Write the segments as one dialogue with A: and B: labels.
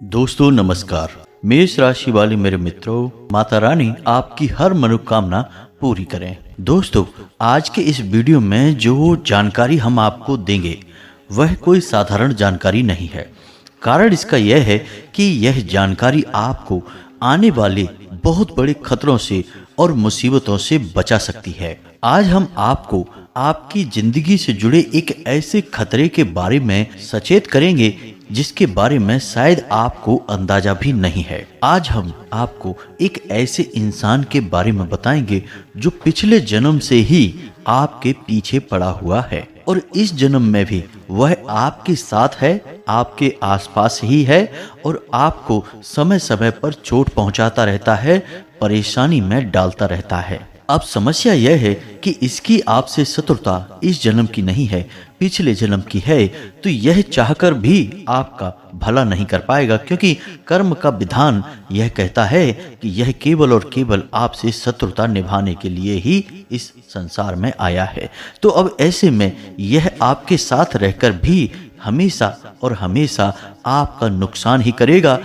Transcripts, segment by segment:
A: दोस्तों नमस्कार। मेष राशि वाले मेरे मित्रों, माता रानी आपकी हर मनोकामना पूरी करें। दोस्तों, आज के इस वीडियो में जो जानकारी हम आपको देंगे वह कोई साधारण जानकारी नहीं है। कारण इसका यह है कि यह जानकारी आपको आने वाले बहुत बड़े खतरों से और मुसीबतों से बचा सकती है। आज हम आपको आपकी जिंदगी से जुड़े एक ऐसे खतरे के बारे में सचेत करेंगे जिसके बारे में शायद आपको अंदाजा भी नहीं है। आज हम आपको एक ऐसे इंसान के बारे में बताएंगे जो पिछले जन्म से ही आपके पीछे पड़ा हुआ है और इस जन्म में भी वह आपके साथ है, आपके आसपास ही है और आपको समय समय पर चोट पहुंचाता रहता है, परेशानी में डालता रहता है। अब समस्या यह है कि इसकी आपसे शत्रुता इस जन्म की नहीं है, पिछले जन्म की है। तो यह चाहकर भी आपका भला नहीं कर पाएगा, क्योंकि कर्म का विधान यह कहता है कि यह केवल और केवल आपसे शत्रुता निभाने के लिए ही इस संसार में आया है। तो अब ऐसे में यह आपके साथ रहकर भी हमेशा और हमेशा आपका नुकसान ही करेगा,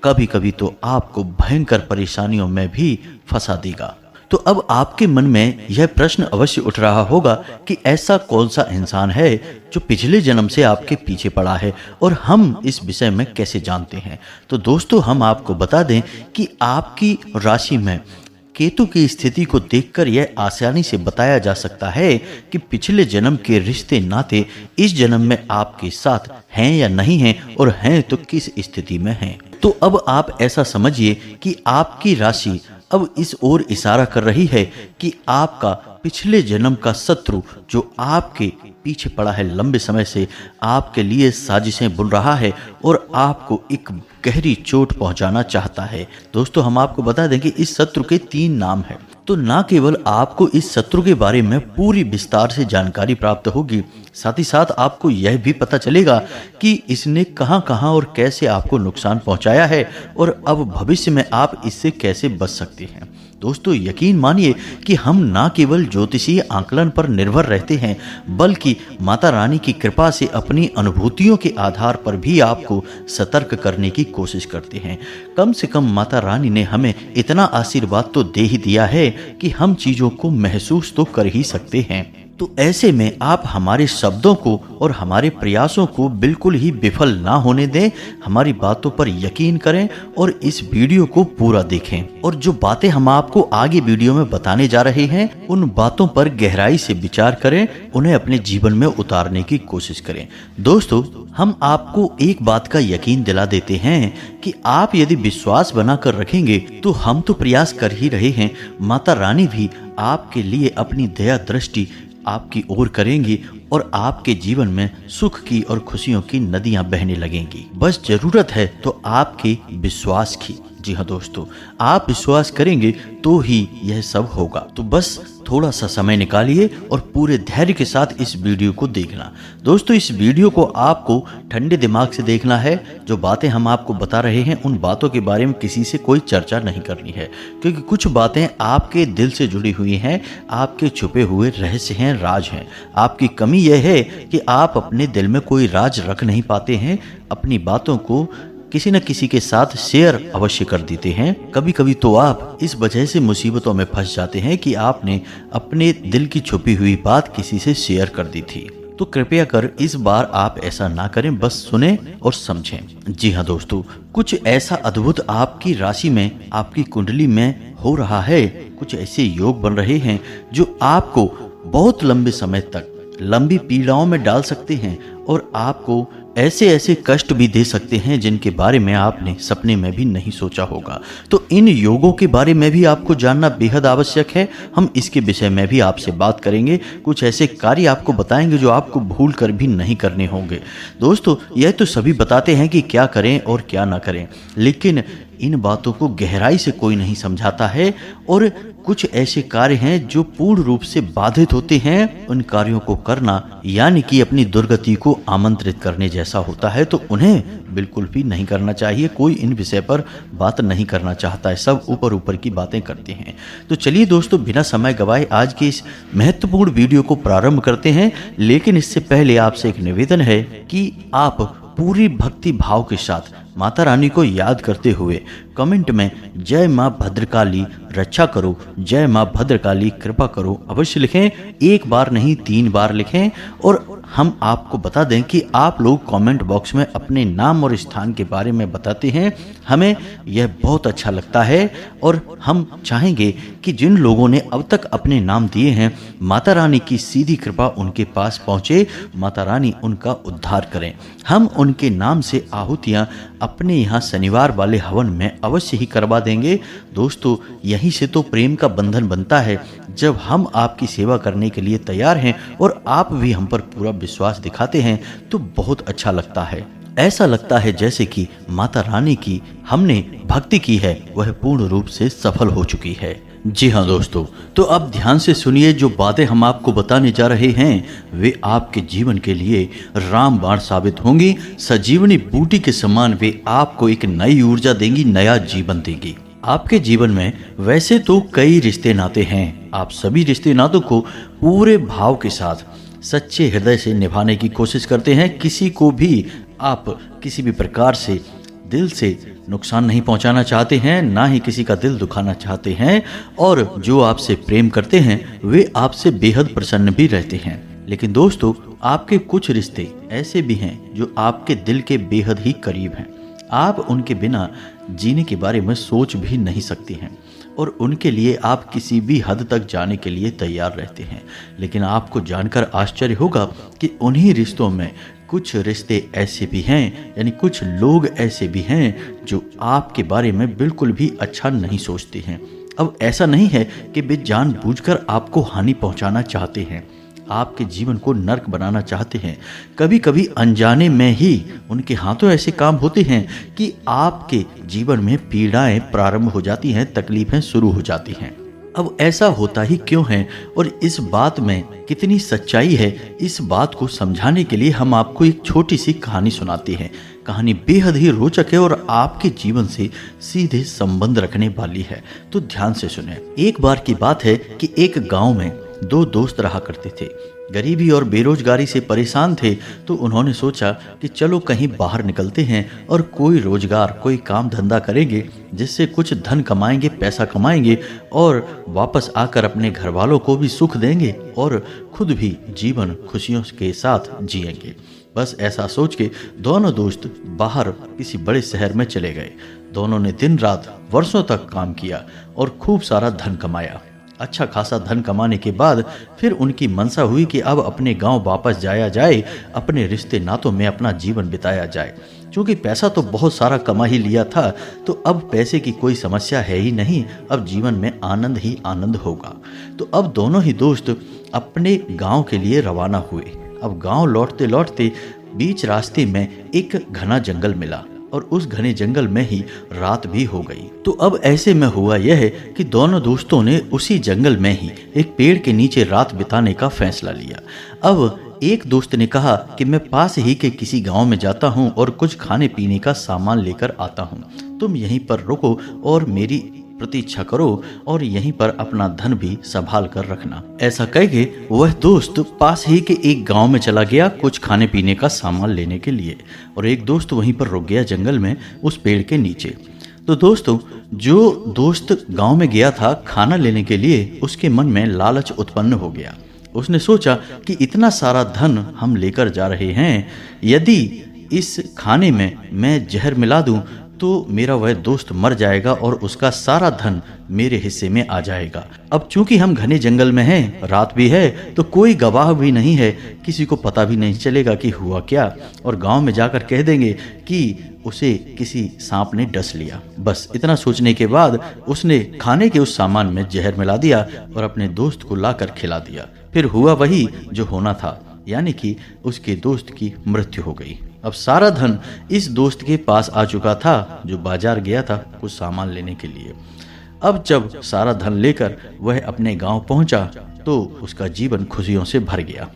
A: कभी कभी तो आपको भयंकर परेशानियों में भी फंसा देगा। तो अब आपके मन में यह प्रश्न अवश्य उठ रहा होगा कि ऐसा कौन सा इंसान है जो पिछले जन्म से आपके पीछे पड़ा है और हम इस विषय में कैसे जानते हैं। तो दोस्तों, हम आपको बता दें कि आपकी राशि में केतु की स्थिति को देखकर यह आसानी से बताया जा सकता है कि पिछले जन्म के रिश्ते नाते इस जन्म में आपके साथ हैं या नहीं हैं, और हैं तो किस स्थिति में हैं। तो अब आप ऐसा समझिए कि आपकी राशि अब इस ओर इशारा कर रही है कि आपका पिछले जन्म का शत्रु जो आपके पीछे पड़ा है, लंबे समय से आपके लिए साजिशें बुन रहा है और आपको एक गहरी चोट पहुंचाना चाहता है। दोस्तों, हम आपको बता दें कि इस शत्रु के 3 नाम हैं। तो ना केवल आपको इस शत्रु के बारे में पूरी विस्तार से जानकारी प्राप्त होगी, साथ ही साथ आपको यह भी पता चलेगा कि इसने कहां कहां और कैसे आपको नुकसान पहुंचाया है और अब भविष्य में आप इससे कैसे बच सकते हैं। दोस्तों, यकीन मानिए कि हम ना केवल ज्योतिषीय आकलन पर निर्भर रहते हैं, बल्कि माता रानी की कृपा से अपनी अनुभूतियों के आधार पर भी आपको सतर्क करने की कोशिश करते हैं। कम से कम माता रानी ने हमें इतना आशीर्वाद तो दे ही दिया है कि हम चीजों को महसूस तो कर ही सकते हैं। तो ऐसे में आप हमारे शब्दों को और हमारे प्रयासों को बिल्कुल ही विफल ना होने दें, हमारी बातों पर यकीन करें और इस वीडियो को पूरा देखें। और जो बातें हम आपको आगे वीडियो में बताने जा रहे हैं, उन बातों पर गहराई से विचार करें, उन्हें अपने जीवन में उतारने की कोशिश करें। दोस्तों, हम आपको एक बात का यकीन दिला देते हैं कि आप यदि विश्वास बनाकर रखेंगे तो हम तो प्रयास कर ही रहे हैं, माता रानी भी आपके लिए अपनी दया दृष्टि आपकी ओर करेंगी और आपके जीवन में सुख की और खुशियों की नदियां बहने लगेंगी। बस जरूरत है तो आपके विश्वास की। जी हाँ दोस्तों, आप विश्वास करेंगे तो ही यह सब होगा। तो बस थोड़ा सा समय निकालिए और पूरे धैर्य के साथ इस वीडियो को देखना। दोस्तों, इस वीडियो को आपको ठंडे दिमाग से देखना है। जो बातें हम आपको बता रहे हैं, उन बातों के बारे में किसी से कोई चर्चा नहीं करनी है, क्योंकि कुछ बातें आपके दिल से जुड़ी हुई हैं, आपके छुपे हुए रहस्य हैं, राज हैं। आपकी कमी यह है कि आप अपने दिल में कोई राज रख नहीं पाते हैं, अपनी बातों को किसी न किसी के साथ शेयर अवश्य कर देते हैं। कभी कभी तो आप इस वजह से मुसीबतों में फंस जाते हैं कि आपने अपने दिल की छुपी हुई बात किसी से शेयर कर दी थी। तो कृपया कर इस बार आप ऐसा ना करें, बस सुने और समझें। जी हाँ दोस्तों, कुछ ऐसा अद्भुत आपकी राशि में, आपकी कुंडली में हो रहा है। कुछ ऐसे योग बन रहे हैं जो आपको बहुत लंबे समय तक लंबी पीड़ाओं में डाल सकते हैं और आपको ऐसे ऐसे कष्ट भी दे सकते हैं जिनके बारे में आपने सपने में भी नहीं सोचा होगा। तो इन योगों के बारे में भी आपको जानना बेहद आवश्यक है। हम इसके विषय में भी आपसे बात करेंगे, कुछ ऐसे कार्य आपको बताएंगे जो आपको भूल कर भी नहीं करने होंगे। दोस्तों, यह तो सभी बताते हैं कि क्या करें और क्या ना करें, लेकिन इन बातों को गहराई से कोई नहीं समझाता है और कुछ ऐसे कार्य हैं जो पूर्ण रूप से बाधित होते हैं। उन कार्यों को करना यानी कि अपनी दुर्गति को आमंत्रित करने जैसा होता है, तो उन्हें बिल्कुल भी नहीं करना चाहिए। कोई इन विषय पर बात नहीं करना चाहता है, सब ऊपर ऊपर की बातें करते हैं। तो चलिए दोस्तों, बिना समय गवाए आज के इस महत्वपूर्ण वीडियो को प्रारंभ करते हैं। लेकिन इससे पहले आपसे एक निवेदन है कि आप पूरी भक्ति भाव के साथ माता रानी को याद करते हुए कमेंट में जय माँ भद्रकाली रक्षा करो, जय माँ भद्रकाली कृपा करो अवश्य लिखें। एक बार नहीं 3 बार लिखें। और हम आपको बता दें कि आप लोग कमेंट बॉक्स में अपने नाम और स्थान के बारे में बताते हैं, हमें यह बहुत अच्छा लगता है। और हम चाहेंगे कि जिन लोगों ने अब तक अपने नाम दिए हैं, माता रानी की सीधी कृपा उनके पास पहुंचे, माता रानी उनका उद्धार करें। हम उनके नाम से आहुतियां अपने यहाँ शनिवार वाले हवन में अवश्य ही करवा देंगे। दोस्तों, यहीं से तो प्रेम का बंधन बनता है, जब हम आपकी सेवा करने के लिए तैयार हैं और आप भी हम पर पूरा विश्वास दिखाते हैं तो बहुत अच्छा लगता है। ऐसा लगता है जैसे कि माता रानी की हमने भक्ति की है वह पूर्ण रूप से सफल हो चुकी है। जी हाँ दोस्तों, तो अब ध्यान से सुनिए, जो बातें हम आपको बताने जा रहे हैं वे आपके जीवन के लिए रामबाण साबित होंगी। सजीवनी बूटी के समान वे आपको एक नई ऊर्जा देंगी, नया जीवन देंगी। आपके जीवन में वैसे तो कई रिश्ते नाते हैं, आप सभी रिश्ते नातों को पूरे भाव के साथ सच्चे हृदय से निभाने की कोशिश करते हैं। किसी को भी आप किसी भी प्रकार से दिल से नुकसान नहीं पहुंचाना चाहते हैं, ना ही किसी का दिल दुखाना चाहते हैं। और जो आपसे प्रेम करते हैं वे आपसे बेहद प्रसन्न भी रहते हैं। लेकिन दोस्तों, आपके कुछ रिश्ते ऐसे भी हैं जो आपके दिल के बेहद ही करीब हैं। आप उनके बिना जीने के बारे में सोच भी नहीं सकती हैं और उनके लिए आप किसी भी हद तक जाने के लिए तैयार रहते हैं। लेकिन आपको जानकर आश्चर्य होगा कि उन्हीं रिश्तों में कुछ रिश्ते ऐसे भी हैं, यानी कुछ लोग ऐसे भी हैं जो आपके बारे में बिल्कुल भी अच्छा नहीं सोचते हैं। अब ऐसा नहीं है कि वे जानबूझकर आपको हानि पहुंचाना चाहते हैं, आपके जीवन को नर्क बनाना चाहते हैं। कभी कभी अनजाने में ही उनके हाथों ऐसे काम होते हैं कि आपके जीवन में पीड़ाएं प्रारंभ हो जाती हैं, तकलीफें शुरू हो जाती हैं। अब ऐसा होता ही क्यों है और इस बात में कितनी सच्चाई है, इस बात को समझाने के लिए हम आपको एक छोटी सी कहानी सुनाते हैं। कहानी बेहद ही रोचक है और आपके जीवन से सीधे संबंध रखने वाली है, तो ध्यान से सुने। एक बार की बात है कि एक गांव में 2 दोस्त रहा करते थे। गरीबी और बेरोजगारी से परेशान थे, तो उन्होंने सोचा कि चलो कहीं बाहर निकलते हैं और कोई रोजगार, कोई काम धंधा करेंगे जिससे कुछ धन कमाएंगे, पैसा कमाएंगे और वापस आकर अपने घर वालों को भी सुख देंगे और खुद भी जीवन खुशियों के साथ जिएंगे। बस ऐसा सोच के दोनों दोस्त बाहर किसी बड़े शहर में चले गए। दोनों ने दिन रात वर्षों तक काम किया और खूब सारा धन कमाया। अच्छा खासा धन कमाने के बाद फिर उनकी मनसा हुई कि अब अपने गांव वापस जाया जाए, अपने रिश्ते नातों में अपना जीवन बिताया जाए। क्योंकि पैसा तो बहुत सारा कमा ही लिया था, तो अब पैसे की कोई समस्या है ही नहीं, अब जीवन में आनंद ही आनंद होगा। तो अब दोनों ही दोस्त अपने गांव के लिए रवाना हुए। अब गांव लौटते लौटते बीच रास्ते में एक घना जंगल मिला और उस घने जंगल में ही रात भी हो गई। तो अब ऐसे में हुआ यह कि दोनों दोस्तों ने उसी जंगल में ही एक पेड़ के नीचे रात बिताने का फैसला लिया। अब एक दोस्त ने कहा कि मैं पास ही के किसी गांव में जाता हूं और कुछ खाने पीने का सामान लेकर आता हूं, तुम यहीं पर रुको और मेरी प्रतीक्षा करो और यहीं पर अपना धन भी संभाल कर रखना। ऐसा कह के वह दोस्त पास ही के एक गांव में चला गया कुछ खाने पीने का सामान लेने के लिए, और एक दोस्त वहीं पर रुक गया जंगल में उस पेड़ के नीचे। तो दोस्तों, जो दोस्त गांव में गया था खाना लेने के लिए, उसके मन में लालच उत्पन्न हो गया। उसने सोचा कि इतना सारा धन हम लेकर जा रहे हैं, यदि इस खाने में मैं जहर मिला दूं तो मेरा वह दोस्त मर जाएगा और उसका सारा धन मेरे हिस्से में आ जाएगा। अब चूंकि हम घने जंगल में हैं, रात भी है, तो कोई गवाह भी नहीं है, किसी को पता भी नहीं चलेगा कि हुआ क्या, और गांव में जाकर कह देंगे कि उसे किसी सांप ने डस लिया। बस इतना सोचने के बाद उसने खाने के उस सामान में जहर मिला दिया और अपने दोस्त को लाकर खिला दिया। फिर हुआ वही जो होना था, यानी कि उसके दोस्त की मृत्यु हो गई। अब सारा धन इस दोस्त के पास आ चुका था जो बाजार गया था कुछ सामान लेने के लिए। अब जब सारा धन लेकर वह अपने गांव पहुंचा तो उसका जीवन खुशियों से भर गया।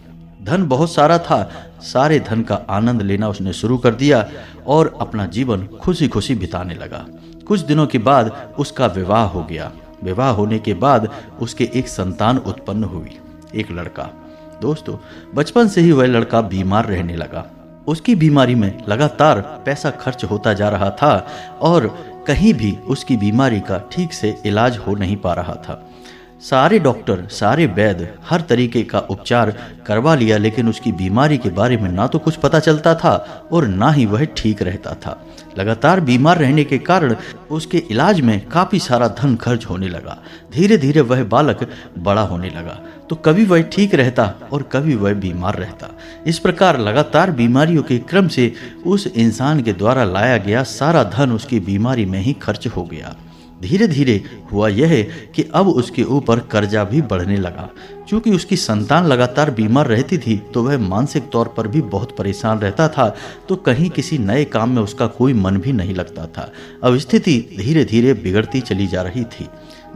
A: धन बहुत सारा था, सारे धन का आनंद लेना उसने शुरू कर दिया और अपना जीवन खुशी खुशी बिताने लगा। कुछ दिनों के बाद उसका विवाह हो गया। विवाह होने के बाद उसके एक संतान उत्पन्न हुई, एक लड़का। दोस्तों, बचपन से ही वह लड़का बीमार रहने लगा। उसकी बीमारी में लगातार पैसा खर्च होता जा रहा था और कहीं भी उसकी बीमारी का ठीक से इलाज हो नहीं पा रहा था। सारे डॉक्टर, सारे वैद्य हर तरीके का उपचार करवा लिया, लेकिन उसकी बीमारी के बारे में ना तो कुछ पता चलता था और ना ही वह ठीक रहता था। लगातार बीमार रहने के कारण उसके इलाज में काफ़ी सारा धन खर्च होने लगा। धीरे धीरे वह बालक बड़ा होने लगा, तो कभी वह ठीक रहता और कभी वह बीमार रहता। इस प्रकार लगातार बीमारियों के क्रम से उस इंसान के द्वारा लाया गया सारा धन उसकी बीमारी में ही खर्च हो गया। धीरे धीरे हुआ यह कि अब उसके ऊपर कर्जा भी बढ़ने लगा। चूँकि उसकी संतान लगातार बीमार रहती थी तो वह मानसिक तौर पर भी बहुत परेशान रहता था, तो कहीं किसी नए काम में उसका कोई मन भी नहीं लगता था। अब स्थिति धीरे धीरे बिगड़ती चली जा रही थी।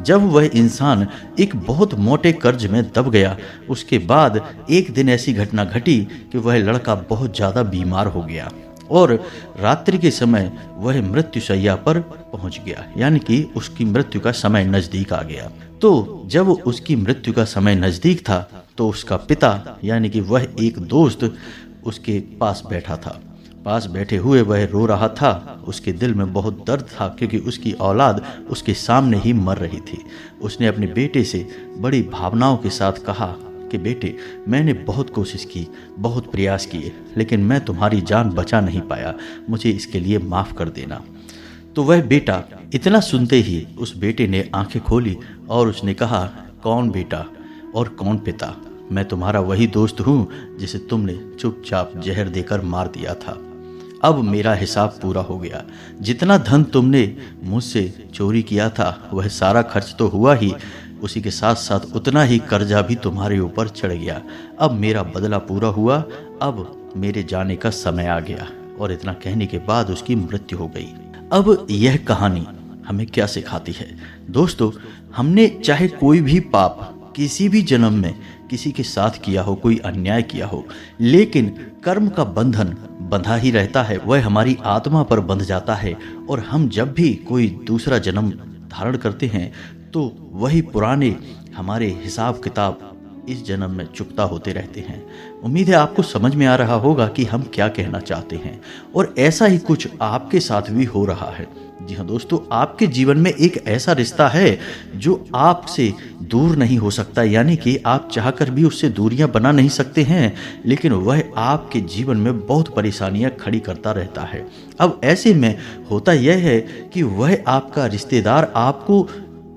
A: जब वह इंसान एक बहुत मोटे कर्ज में दब गया, उसके बाद एक दिन ऐसी घटना घटी कि वह लड़का बहुत ज़्यादा बीमार हो गया और रात्रि के समय वह मृत्युशैया पर पहुंच गया, यानी कि उसकी मृत्यु का समय नज़दीक आ गया। तो जब उसकी मृत्यु का समय नज़दीक था तो उसका पिता यानी कि वह एक दोस्त उसके पास बैठा था। पास बैठे हुए वह रो रहा था। उसके दिल में बहुत दर्द था क्योंकि उसकी औलाद उसके सामने ही मर रही थी। उसने अपने बेटे से बड़ी भावनाओं के साथ कहा कि बेटे, मैंने बहुत कोशिश की, बहुत प्रयास किए, लेकिन मैं तुम्हारी जान बचा नहीं पाया, मुझे इसके लिए माफ़ कर देना। तो वह बेटा इतना सुनते ही उस बेटे ने आंखें खोली और उसने कहा, कौन बेटा और कौन पिता? मैं तुम्हारा वही दोस्त हूँ जिसे तुमने चुपचाप जहर देकर मार दिया था। अब मेरा हिसाब पूरा हो गया। जितना धन तुमने मुझसे चोरी किया था वह सारा खर्च तो हुआ ही, उसी के साथ साथ उतना ही कर्जा भी तुम्हारे ऊपर चढ़ गया। अब मेरा बदला पूरा हुआ, अब मेरे जाने का समय आ गया। और इतना कहने के बाद उसकी मृत्यु हो गई। अब यह कहानी हमें क्या सिखाती है? दोस्तों, हमने चाहे कोई भी पाप किसी भी जन्म में किसी के साथ किया हो, कोई अन्याय किया हो, लेकिन कर्म का बंधन बंधा ही रहता है, वह हमारी आत्मा पर बंध जाता है। और हम जब भी कोई दूसरा जन्म धारण करते हैं तो वही पुराने हमारे हिसाब किताब इस जन्म में चुकता होते रहते हैं। उम्मीद है आपको समझ में आ रहा होगा कि हम क्या कहना चाहते हैं, और ऐसा ही कुछ आपके साथ भी हो रहा है। जी हाँ दोस्तों, आपके जीवन में एक ऐसा रिश्ता है जो आपसे दूर नहीं हो सकता, यानी कि आप चाहकर भी उससे दूरियां बना नहीं सकते हैं, लेकिन वह आपके जीवन में बहुत परेशानियां खड़ी करता रहता है। अब ऐसे में होता यह है कि वह आपका रिश्तेदार आपको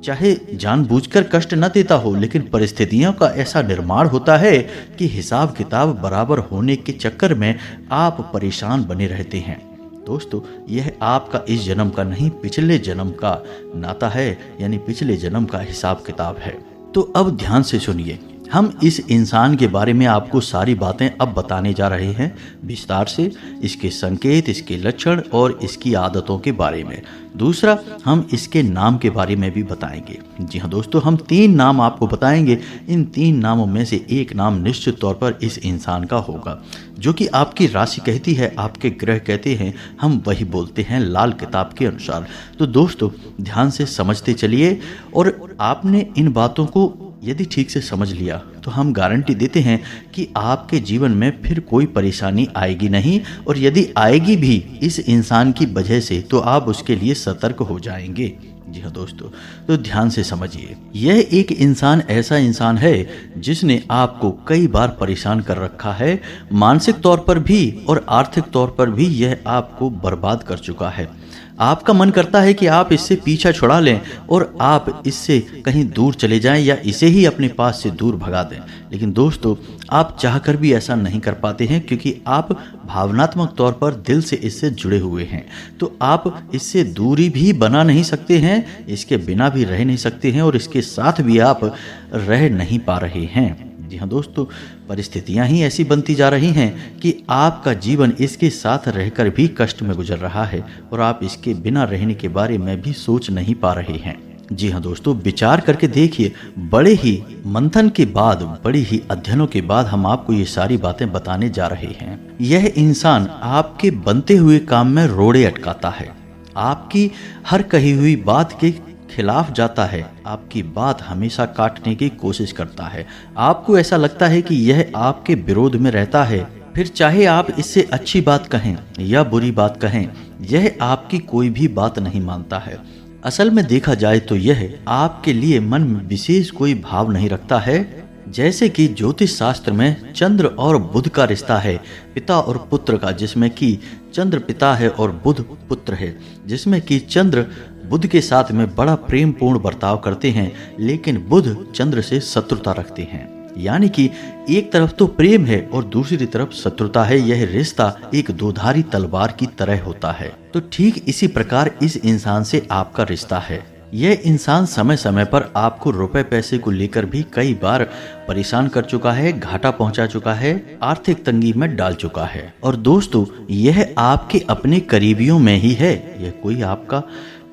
A: चाहे जानबूझकर कष्ट न देता हो, लेकिन परिस्थितियों का ऐसा निर्माण होता है कि हिसाब किताब बराबर होने के चक्कर में आप परेशान बने रहते हैं। दोस्तों, यह आपका इस जन्म का नहीं, पिछले जन्म का नाता है, यानी पिछले जन्म का हिसाब किताब है। तो अब ध्यान से सुनिए, हम इस इंसान के बारे में आपको सारी बातें अब बताने जा रहे हैं विस्तार से, इसके संकेत, इसके लक्षण और इसकी आदतों के बारे में। दूसरा, हम इसके नाम के बारे में भी बताएंगे। जी हाँ दोस्तों, हम 3 नाम आपको बताएंगे। इन 3 नामों में से एक नाम निश्चित तौर पर इस इंसान का होगा, जो कि आपकी राशि कहती है, आपके ग्रह कहते हैं, हम वही बोलते हैं लाल किताब के अनुसार। तो दोस्तों, ध्यान से समझते चलिए, और आपने इन बातों को यदि ठीक से समझ लिया तो हम गारंटी देते हैं कि आपके जीवन में फिर कोई परेशानी आएगी नहीं, और यदि आएगी भी इस इंसान की वजह से तो आप उसके लिए सतर्क हो जाएंगे। जी हाँ दोस्तों, तो ध्यान से समझिए, यह एक इंसान ऐसा इंसान है जिसने आपको कई बार परेशान कर रखा है, मानसिक तौर पर भी और आर्थिक तौर पर भी यह आपको बर्बाद कर चुका है। आपका मन करता है कि आप इससे पीछा छुड़ा लें और आप इससे कहीं दूर चले जाएं या इसे ही अपने पास से दूर भगा दें, लेकिन दोस्तों, आप चाहकर भी ऐसा नहीं कर पाते हैं, क्योंकि आप भावनात्मक तौर पर दिल से इससे जुड़े हुए हैं। तो आप इससे दूरी भी बना नहीं सकते हैं, इसके बिना भी रह नहीं सकते हैं, और इसके साथ भी आप रह नहीं पा रहे हैं। जी हाँ दोस्तों, परिस्थितियां ही ऐसी बनती जा रही हैं कि आपका जीवन इसके साथ रहकर भी कष्ट में गुजर रहा है, और आप इसके बिना रहने के बारे में भी सोच नहीं पा रहे हैं। जी हाँ दोस्तों, विचार करके देखिए, बड़े ही मंथन के बाद, बड़ी ही अध्ययनों के बाद हम आपको ये सारी बातें बताने जा रहे हैं। यह इंसान आपके बनते हुए काम में रोड़े अटकाता है, आपकी हर कही हुई बात के खिलाफ जाता है, आपकी बात हमेशा काटने की कोशिश करता है। आपको ऐसा लगता है कि यह आपके विरोध में रहता है, फिर चाहे आप इससे अच्छी बात कहें या बुरी बात कहें, यह आपकी कोई भी बात नहीं मानता है। असल में देखा जाए तो यह आपके लिए मन में विशेष कोई भाव नहीं रखता है। जैसे कि ज्योतिष शास्त्र में चंद्र और बुध का रिश्ता है पिता और पुत्र का, जिसमें कि चंद्र पिता है और बुध पुत्र है, जिसमें कि चंद्र बुध के साथ में बड़ा प्रेम पूर्ण बर्ताव करते हैं, लेकिन बुध चंद्र से शत्रुता रखते हैं। यानी कि एक तरफ तो प्रेम है और दूसरी तरफ शत्रुता है। यह रिश्ता एक दोधारी तलवार की तरह होता है। तो ठीक इसी प्रकार इस इंसान से आपका रिश्ता है। यह इंसान समय समय पर आपको रुपए पैसे को लेकर भी कई बार परेशान कर चुका है, घाटा पहुंचा चुका है, आर्थिक तंगी में डाल चुका है। और दोस्तों, यह आपके अपने करीबियों में ही है, यह कोई आपका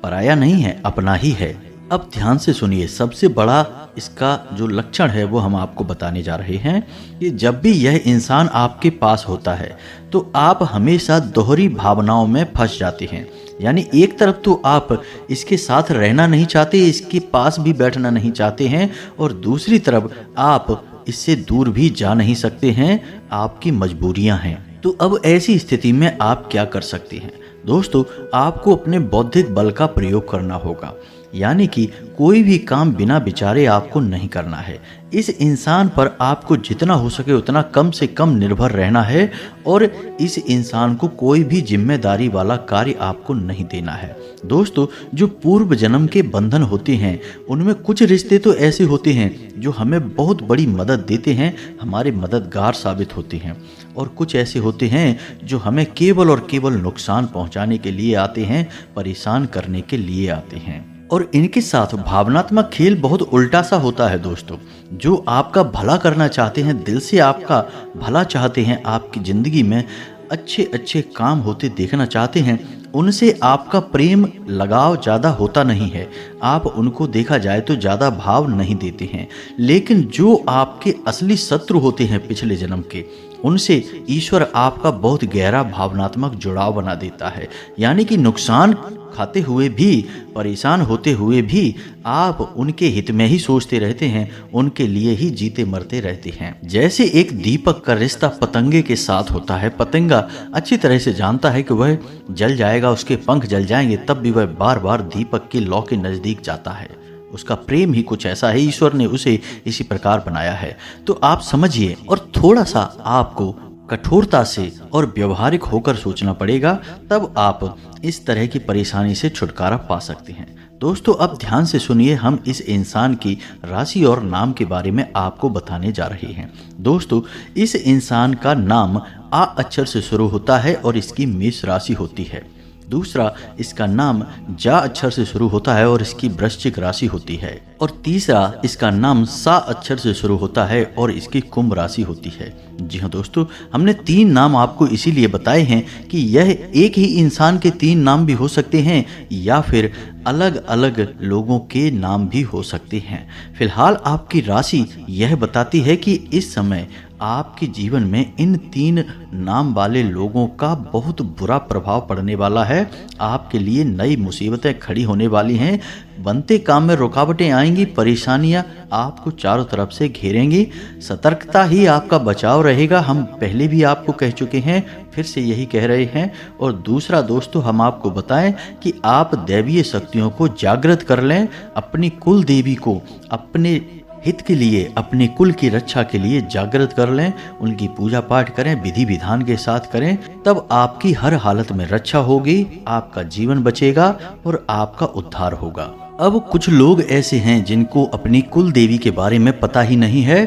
A: पराया नहीं है, अपना ही है। अब ध्यान से सुनिए, सबसे बड़ा इसका जो लक्षण है वो हम आपको बताने जा रहे हैं कि जब भी यह इंसान आपके पास होता है तो आप हमेशा दोहरी भावनाओं में फंस जाते हैं। यानी एक तरफ तो आप इसके साथ रहना नहीं चाहते, इसके पास भी बैठना नहीं चाहते हैं, और दूसरी तरफ आप इससे दूर भी जा नहीं सकते हैं, आपकी मजबूरियां हैं। तो अब ऐसी स्थिति में आप क्या कर सकते हैं? दोस्तों, आपको अपने बौद्धिक बल का प्रयोग करना होगा। यानी कि कोई भी काम बिना विचारे आपको नहीं करना है। इस इंसान पर आपको जितना हो सके उतना कम से कम निर्भर रहना है, और इस इंसान को कोई भी जिम्मेदारी वाला कार्य आपको नहीं देना है। दोस्तों, जो पूर्व जन्म के बंधन होते हैं उनमें कुछ रिश्ते तो ऐसे होते हैं जो हमें बहुत बड़ी मदद देते हैं, हमारे मददगार साबित होते हैं, और कुछ ऐसे होते हैं जो हमें केवल और केवल नुकसान पहुंचाने के लिए आते हैं, परेशान करने के लिए आते हैं। और इनके साथ भावनात्मक खेल बहुत उल्टा सा होता है। दोस्तों, जो आपका भला करना चाहते हैं, दिल से आपका भला चाहते हैं, आपकी ज़िंदगी में अच्छे अच्छे काम होते देखना चाहते हैं, उनसे आपका प्रेम लगाव ज़्यादा होता नहीं है। आप उनको देखा जाए तो ज़्यादा भाव नहीं देते हैं। लेकिन जो आपके असली शत्रु होते हैं पिछले जन्म के, उनसे ईश्वर आपका बहुत गहरा भावनात्मक जुड़ाव बना देता है। यानी कि नुकसान खाते हुए भी, परेशान होते हुए भी आप उनके हित में ही सोचते रहते हैं, उनके लिए ही जीते मरते रहते हैं। जैसे एक दीपक का रिश्ता पतंगे के साथ होता है। पतंगा अच्छी तरह से जानता है कि वह जल जाएगा, उसके पंख जल जाएंगे, तब भी वह बार बार दीपक की लौ के नजदीक जाता है। उसका प्रेम ही कुछ ऐसा है, ईश्वर ने उसे इसी प्रकार बनाया है। तो आप समझिए, और थोड़ा सा आपको कठोरता से और व्यवहारिक होकर सोचना पड़ेगा, तब आप इस तरह की परेशानी से छुटकारा पा सकते हैं। दोस्तों, अब ध्यान से सुनिए, हम इस इंसान की राशि और नाम के बारे में आपको बताने जा रहे हैं। दोस्तों, इस इंसान का नाम आ अक्षर से शुरू होता है और इसकी मेष राशि होती है। दूसरा, इसका नाम जा अक्षर से शुरू होता है और इसकी वृश्चिक राशि होती है। और तीसरा, इसका नाम सा अक्षर से शुरू होता है और इसकी कुंभ राशि होती है। जी हाँ दोस्तों, हमने 3 नाम आपको इसीलिए बताए हैं कि यह एक ही इंसान के 3 नाम भी हो सकते हैं, या फिर अलग अलग लोगों के नाम भी हो सकते हैं। फिलहाल आपकी राशि यह बताती है कि इस समय आपके जीवन में इन 3 नाम वाले लोगों का बहुत बुरा प्रभाव पड़ने वाला है। आपके लिए नई मुसीबतें खड़ी होने वाली हैं, बनते काम में रुकावटें आएंगी, परेशानियां आपको चारों तरफ से घेरेंगी। सतर्कता ही आपका बचाव रहेगा, हम पहले भी आपको कह चुके हैं, फिर से यही कह रहे हैं। और दूसरा दोस्तों, हम आपको बताएं कि आप दैवीय शक्तियों को जागृत कर लें, अपनी कुल देवी को अपने हित के लिए, अपने कुल की रक्षा के लिए जागृत कर लें, उनकी पूजा पाठ करें, विधि विधान के साथ करें, तब आपकी हर हालत में रक्षा होगी, आपका जीवन बचेगा और आपका उद्धार होगा। अब कुछ लोग ऐसे हैं जिनको अपनी कुल देवी के बारे में पता ही नहीं है,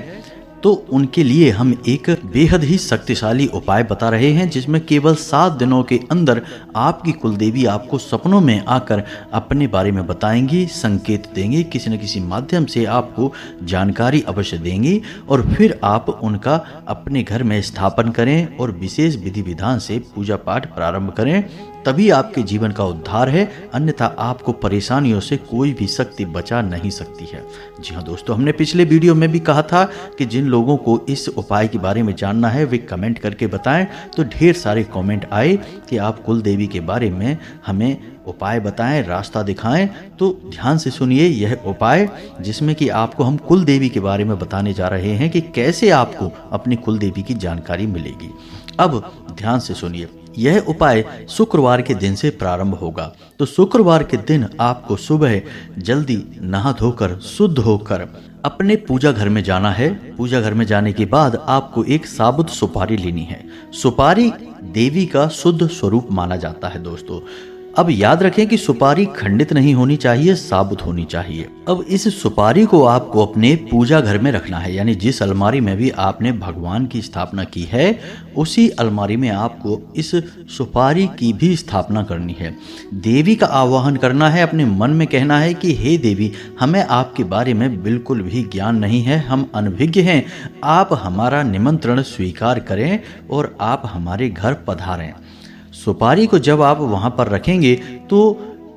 A: तो उनके लिए हम एक बेहद ही शक्तिशाली उपाय बता रहे हैं, जिसमें केवल 7 दिनों के अंदर आपकी कुलदेवी आपको सपनों में आकर अपने बारे में बताएंगी, संकेत देंगी, किसी न किसी माध्यम से आपको जानकारी अवश्य देंगी, और फिर आप उनका अपने घर में स्थापन करें और विशेष विधि विधान से पूजा पाठ प्रारंभ करें, तभी आपके जीवन का उद्धार है। अन्यथा आपको परेशानियों से कोई भी शक्ति बचा नहीं सकती है। जी हाँ दोस्तों, हमने पिछले वीडियो में भी कहा था कि जिन लोगों को इस उपाय के बारे में जानना है वे कमेंट करके बताएं, तो ढेर सारे कमेंट आए कि आप कुल देवी के बारे में हमें उपाय बताएं, रास्ता दिखाएं। तो ध्यान से सुनिए यह उपाय, जिसमें कि आपको हम कुल देवी के बारे में बताने जा रहे हैं कि कैसे आपको अपनी कुल देवी की जानकारी मिलेगी। अब ध्यान से सुनिए, यह उपाय शुक्रवार के दिन से प्रारंभ होगा। तो शुक्रवार के दिन आपको सुबह जल्दी नहा धोकर शुद्ध होकर अपने पूजा घर में जाना है। पूजा घर में जाने के बाद आपको एक साबुत सुपारी लेनी है। सुपारी देवी का शुद्ध स्वरूप माना जाता है दोस्तों। अब याद रखें कि सुपारी खंडित नहीं होनी चाहिए, साबुत होनी चाहिए। अब इस सुपारी को आपको अपने पूजा घर में रखना है, यानी जिस अलमारी में भी आपने भगवान की स्थापना की है उसी अलमारी में आपको इस सुपारी की भी स्थापना करनी है। देवी का आवाहन करना है, अपने मन में कहना है कि हे देवी, हमें आपके बारे में बिल्कुल भी ज्ञान नहीं है, हम अनभिज्ञ हैं, आप हमारा निमंत्रण स्वीकार करें और आप हमारे घर पधारें। सुपारी को जब आप वहां पर रखेंगे तो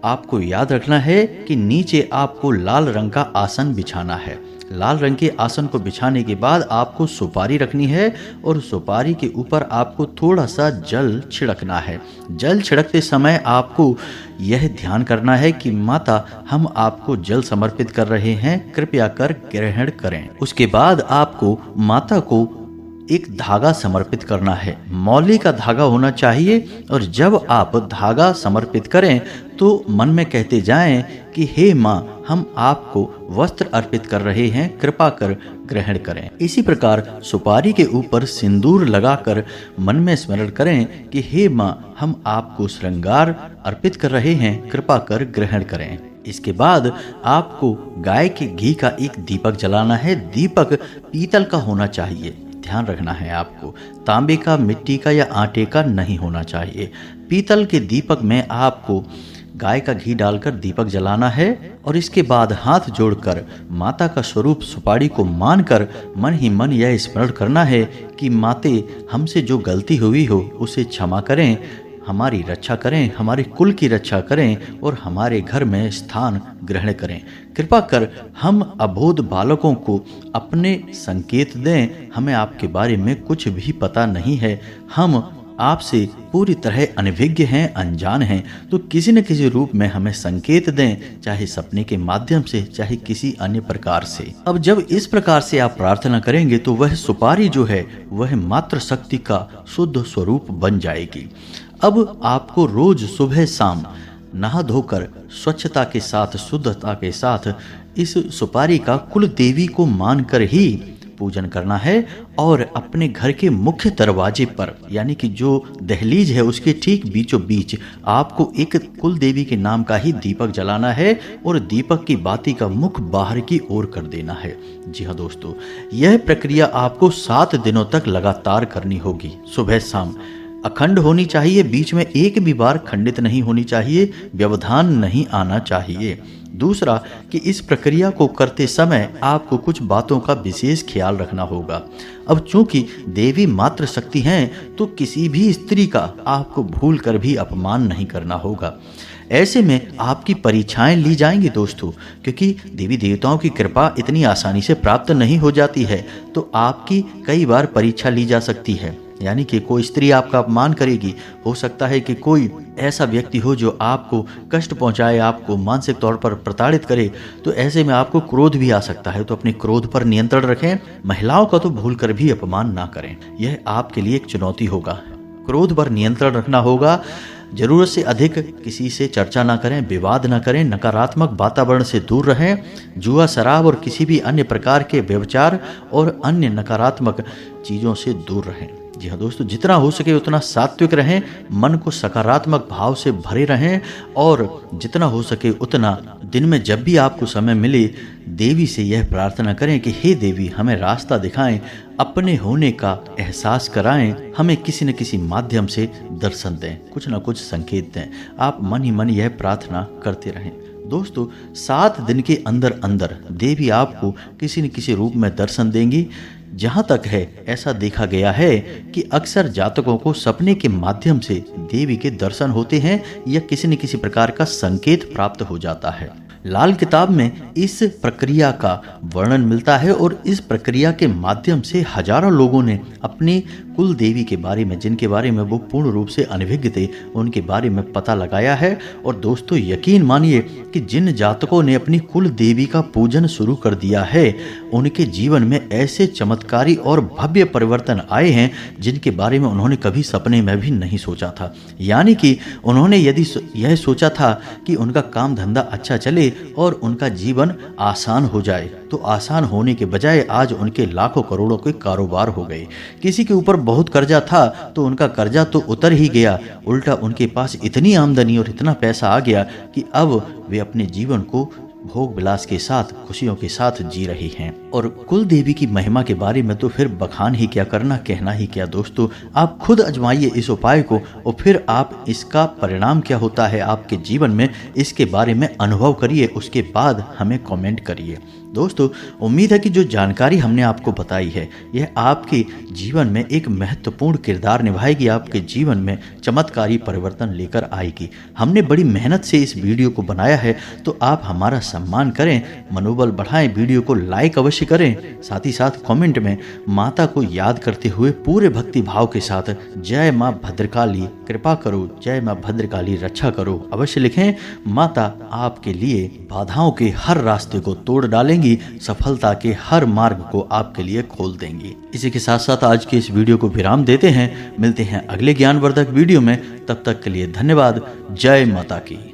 A: आपको याद रखना है कि नीचे आपको लाल रंग का आसन बिछाना है। लाल रंग के आसन को बिछाने के बाद आपको सुपारी रखनी है और सुपारी के ऊपर आपको थोड़ा सा जल छिड़कना है। जल छिड़कते समय आपको यह ध्यान करना है कि माता, हम आपको जल समर्पित कर रहे हैं, कृपया कर ग्रहण करें। उसके बाद आपको माता को एक धागा समर्पित करना है। मौली का धागा होना चाहिए और जब आप धागा समर्पित करें तो मन में कहते जाएं कि हे माँ, हम आपको वस्त्र अर्पित कर रहे हैं, कृपा कर ग्रहण करें। इसी प्रकार सुपारी के ऊपर सिंदूर लगाकर मन में स्मरण करें कि हे माँ, हम आपको श्रृंगार अर्पित कर रहे हैं, कृपा कर ग्रहण करें। इसके बाद आपको गाय के घी का एक दीपक जलाना है। दीपक पीतल का होना चाहिए, ध्यान रखना है आपको, तांबे का, मिट्टी का या आटे का नहीं होना चाहिए। पीतल के दीपक में आपको गाय का घी डालकर दीपक जलाना है और इसके बाद हाथ जोड़कर माता का स्वरूप सुपारी को मानकर मन ही मन यह स्मरण करना है कि माते, हमसे जो गलती हुई हो उसे क्षमा करें, हमारी रक्षा करें, हमारे कुल की रक्षा करें और हमारे घर में स्थान ग्रहण करें। कृपा कर हम अबोध बालकों को अपने संकेत दें, हमें आपके बारे में कुछ भी पता नहीं है, हम आपसे पूरी तरह अनभिज्ञ हैं, अनजान हैं, तो किसी न किसी रूप में हमें संकेत दें, चाहे सपने के माध्यम से, चाहे किसी अन्य प्रकार से। अब जब इस प्रकार से आप प्रार्थना करेंगे तो वह सुपारी जो है वह मात्र शक्ति का शुद्ध स्वरूप बन जाएगी। अब आपको रोज सुबह शाम नहा धोकर स्वच्छता के साथ, शुद्धता के साथ इस सुपारी का कुल देवी को मानकर ही पूजन करना है और अपने घर के मुख्य दरवाजे पर, यानी कि जो दहलीज है उसके ठीक बीचों बीच आपको एक कुल देवी के नाम का ही दीपक जलाना है और दीपक की बाती का मुख बाहर की ओर कर देना है। जी हाँ दोस्तों, यह प्रक्रिया आपको 7 दिनों तक लगातार करनी होगी। सुबह शाम अखंड होनी चाहिए, बीच में एक भी बार खंडित नहीं होनी चाहिए, व्यवधान नहीं आना चाहिए। दूसरा कि इस प्रक्रिया को करते समय आपको कुछ बातों का विशेष ख्याल रखना होगा। अब चूंकि देवी मात्र शक्ति हैं तो किसी भी स्त्री का आपको भूल कर भी अपमान नहीं करना होगा। ऐसे में आपकी परीक्षाएं ली जाएंगी दोस्तों, क्योंकि देवी देवताओं की कृपा इतनी आसानी से प्राप्त नहीं हो जाती है, तो आपकी कई बार परीक्षा ली जा सकती है। यानी कि कोई स्त्री आपका अपमान करेगी, हो सकता है कि कोई ऐसा व्यक्ति हो जो आपको कष्ट पहुंचाए, आपको मानसिक तौर पर प्रताड़ित करे, तो ऐसे में आपको क्रोध भी आ सकता है। तो अपने क्रोध पर नियंत्रण रखें, महिलाओं का तो भूल कर भी अपमान ना करें, यह आपके लिए एक चुनौती होगा। क्रोध पर नियंत्रण रखना होगा, जरूरत से अधिक किसी से चर्चा ना करें, विवाद ना करें, नकारात्मक वातावरण से दूर रहें, जुआ, शराब और किसी भी अन्य प्रकार के व्यभिचार और अन्य नकारात्मक चीज़ों से दूर रहें। जी हाँ दोस्तों, जितना हो सके उतना सात्विक रहें, मन को सकारात्मक भाव से भरे रहें और जितना हो सके उतना दिन में जब भी आपको समय मिले देवी से यह प्रार्थना करें कि हे देवी, हमें रास्ता दिखाएं, अपने होने का एहसास कराएं, हमें किसी न किसी माध्यम से दर्शन दें, कुछ न कुछ संकेत दें। आप मन ही मन यह प्रार्थना करते रहें। दोस्तों, 7 दिन के अंदर अंदर देवी आपको किसी न किसी रूप में दर्शन देंगी। जहाँ तक है ऐसा देखा गया है कि अक्सर जातकों को सपने के माध्यम से देवी के दर्शन होते हैं या किसी न किसी प्रकार का संकेत प्राप्त हो जाता है। लाल किताब में इस प्रक्रिया का वर्णन मिलता है और इस प्रक्रिया के माध्यम से हजारों लोगों ने अपनी कुल देवी के बारे में, जिनके बारे में वो पूर्ण रूप से अनभिज्ञ थे, उनके बारे में पता लगाया है। और दोस्तों यकीन मानिए कि जिन जातकों ने अपनी कुल देवी का पूजन शुरू कर दिया है, उनके जीवन में ऐसे चमत्कारी और भव्य परिवर्तन आए हैं जिनके बारे में उन्होंने कभी सपने में भी नहीं सोचा था। यानी कि उन्होंने यदि यह सोचा था कि उनका काम धंधा अच्छा चले और उनका जीवन आसान हो जाए, तो आसान होने के बजाय आज उनके लाखों करोड़ों के कारोबार हो गए। किसी के ऊपर बहुत कर्जा था तो उनका कर्जा तो उतर ही गया, उल्टा उनके पास इतनी आमदनी और इतना पैसा आ गया कि अब वे अपने जीवन को भोग विलास के साथ, खुशियों के साथ जी रही हैं। और कुल देवी की महिमा के बारे में तो फिर बखान ही क्या करना, कहना ही क्या। दोस्तों आप खुद आजमाइए इस उपाय को और फिर आप इसका परिणाम क्या होता है आपके जीवन में, इसके बारे में अनुभव करिए, उसके बाद हमें कमेंट करिए। दोस्तों उम्मीद है कि जो जानकारी हमने आपको बताई है यह आपके जीवन में एक महत्वपूर्ण किरदार निभाएगी, आपके जीवन में चमत्कारी परिवर्तन लेकर आएगी। हमने बड़ी मेहनत से इस वीडियो को बनाया है, तो आप हमारा सम्मान करें, मनोबल बढ़ाएं, वीडियो को लाइक अवश्य करें, साथ ही साथ कमेंट में माता को याद करते हुए पूरे भक्ति भाव के साथ जय माँ भद्रकाली कृपा करो, जय माँ भद्रकाली रक्षा करो अवश्य लिखें। माता आपके लिए बाधाओं के हर रास्ते को तोड़ डालेंगी, सफलता के हर मार्ग को आपके लिए खोल देंगी। इसी के साथ साथ आज के इस वीडियो को विराम देते हैं, मिलते हैं अगले ज्ञानवर्धक वीडियो में। तब तक के लिए धन्यवाद। जय माता की।